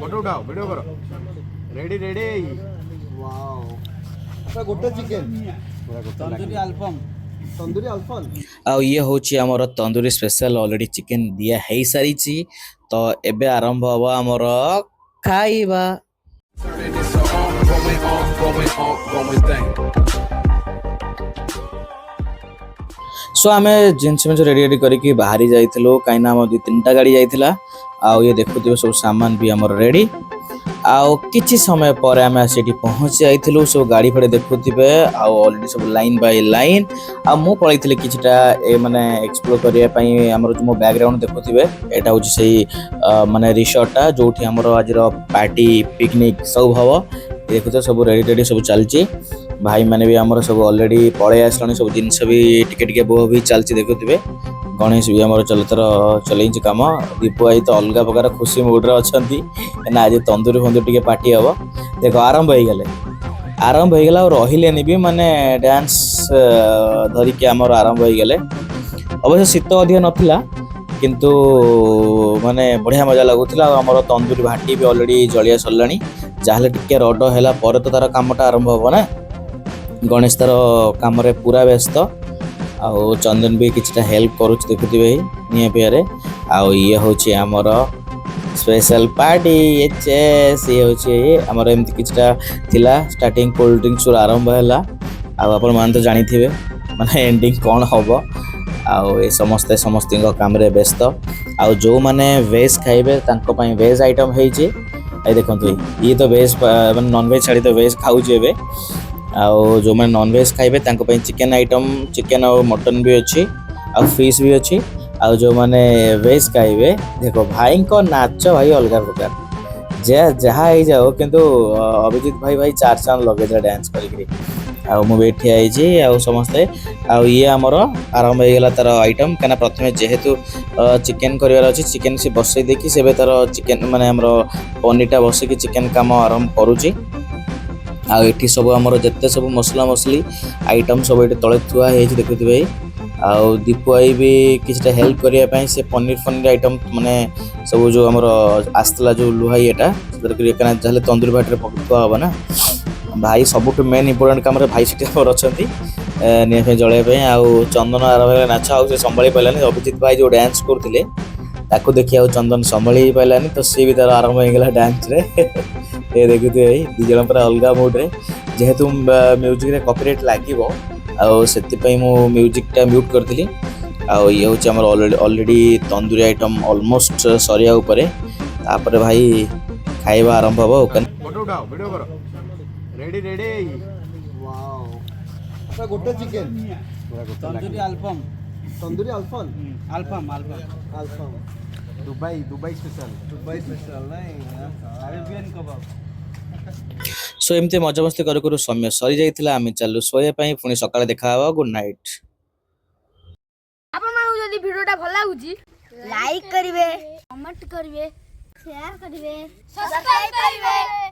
photo उठाओ video करो ready ready wow अच्छा गोटे चिकन तंदूरी अल्फाम तंदूरी अल्फाम आ ये होची हमर तंदूरी स्पेशल ऑलरेडी चिकन दिया है सारी ची तो एबे आरंभ हवा हमर खाइबा सो आमे जिनस में रेडी रेडी करके बाहरी जाइथिलो काइना हम दु तीनटा गाड़ी जाइथिला आ ये देखुथिबे सब सामान भी हमर रेडी आउ किछि समय पर आमे सेठी पहुंच जाइथिलु सब गाड़ी फड़े देखुथिबे आउ ऑलरेडी सब लाइन बाय लाइन आ मु पळैथिले किछिटा ए माने एक्सप्लोर करिया पई हमर जो बैकग्राउंड देखुथिबे एटा होची सही माने रिसोर्टटा जोठी हमर आजिरो पार्टी पिकनिक सब हबो देखुथो सब रेडी रेडी सब चलची भाई माने भी हमर सब ऑलरेडी पळे आसलनी सब जिंस भी टिके टिके बोह भी चलची देखुथिबे गणेश भी हमर चलतर चलैछि काम दीपू भाई तो अलगा प्रकार खुशी मूड रे अछंती ना आज तंदूरी फंदूरी टिके पार्टी हबो देखो आरंभ हो गेला और रहिलेनी भी माने डांस धरि के हमर आरंभ हो गेले अवश्य शीत अधिक नथिला किंतु माने बढ़िया मजा लागुथिला हमर तंदूरी भाटी भी ऑलरेडी जलिया सरलानी जाहले टिके रड हैला पर तो तार कामटा आरंभ हबो ना गणेश तार काम रे पूरा व्यस्त आउ चंदन भी किछटा हेल्प करूछ देखुथिबे निया पेरे आउ ये होची हमर स्पेशल पार्टी एचएस ये होची हमर एमति किछटा थिला स्टार्टिंग कोल्ड ड्रिंक सुर आरंभ हैला आउ अपन मान तो जानि थिबे माने एंडिंग कोन हबो आउ ए समस्त समस्तिंग काम रे व्यस्त आउ जो माने वेज खाइबे तांको पई वेज आइटम हेची ए देखंतु ये तो वेज माने नॉन वेज छाडी तो वेज खाउ जेबे आउ जो मैंने नॉन वेज खाइबे तांको पई चिकन आइटम चिकन और मटन भी अच्छी आ फिश भी अच्छी आ जो मैंने वेज खाइबे देखो भाई को नाच भाई अलग प्रकार जे जहा ही जाओ किंतु अभिजीत भाई चार चांद लगे जा डांस करिकरी आ मु बैठी आई छी आ समस्ते आ ये हमर आरंभ हो गेला तार आइटम कना प्रथमे जेहेतु चिकन करिवार अछि चिकन से बसई देखि सेबे तार चिकन माने हमर पनीरटा बसई कि चिकन काम आरंभ करूची आ एठी सब हमर जत्ते सब मसला मसली आइटम सब एठी तळे थुआ हेछि देखुथिबे आ दीपू आई भी किछटा हेल्प करिया पई से पनीर फनीर आइटम माने सब जो हमर आस्तला जो लुहाई एटा सदर करिया कना जहले तंदूरी भाट रे पकथुआ होबा ना भाई सबटु मेन इंपोर्टेंट काम रे भाई सिटी पर अछंती निया पे जळे पे आ चंदन आरवे नाच आ से संभाली पालानी अभिजीत भाई जो डांस करथिले ताको देखि आ चंदन संभाली पालानी तो से भी तार आरंभ हो गेला डांस रे ए देखुथे भाई दी जण पर अलगा मोड रे जेहेतु म्यूजिक रे कॉपीराइट लागिवो आ सेति पई मो म्यूजिक टा म्यूट करथिली आ ये होची हमर ऑलरेडी तंदूरी आइटम ऑलमोस्ट सरिया ऊपर तापर भाई खाइबा आरंभ हबो फोटो उठाओ वीडियो करो रेडी रेडी वाओ अच्छा गोटे chicken tandoori Alfaham Alfaham Dubai special नहीं अरेबियन कबाब सो एमते मजा मस्ती करू करू समय सरी जाइथिला आमे चालू सोया पई पुनी सकाळे देखा हवा गुड नाइट आपन मानु जदी वीडियोटा भल लागुची लाइक करिवे कमेंट करिवे शेयर करिवे सब्सक्राइब करिवे